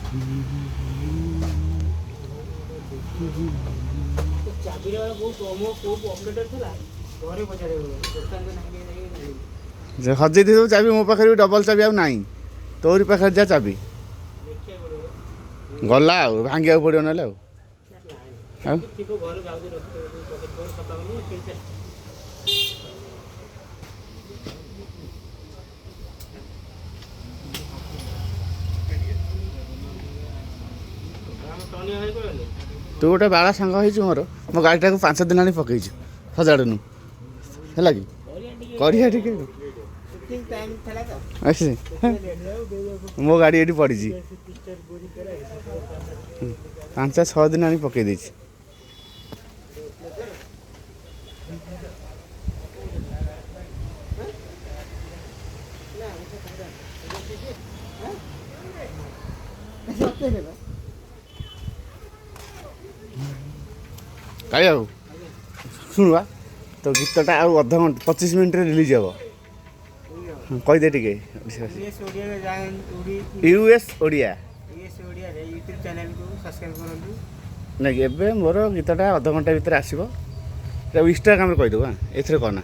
ହଜେଇ ଦେଇଥିବୁ ଚାବି। ମୋ ପାଖରେ ବି ଡବଲ ଚାବି ଆଉ ନାହିଁ, ତୋରି ପାଖରେ ଯା ଚାବି। ଗଲା ଆଉ ଭାଙ୍ଗିବାକୁ ପଡ଼ିବ ନହେଲେ ଆଉ। ତୁ ଗୋଟେ ବାଳା ସାଙ୍ଗ ହେଇଛୁ ମୋର, ମୋ ଗାଡ଼ିଟାକୁ 5 ଦିନ ଆଣି ପକେଇଛୁ ସଜାଡ଼ୁନୁ ହେଲା କି? କରିବା ଟିକେ ମୋ ଗାଡ଼ି ଏଇଠି ପଡ଼ିଛି, 5-6 ଦିନ ଆଣି ପକେଇ ଦେଇଛି। କାଳିଆ ବାବୁ ଶୁଣୁବା, ତୋ ଗୀତଟା ଆଉ ଅଧଘଣ୍ଟା 25 ମିନିଟ୍ରେ ରିଲିଜ୍ ହେବ। କହିଦେ ଟିକେ। ୟୁଏସ୍ ଓଡ଼ିଆ ନାଇଁ, ଏବେ ମୋର ଗୀତଟା ଅଧଘଣ୍ଟା ଭିତରେ ଆସିବ। ଇନଷ୍ଟାଗ୍ରାମରେ କହିଦେବୁ। ଏଥିରେ କହନା।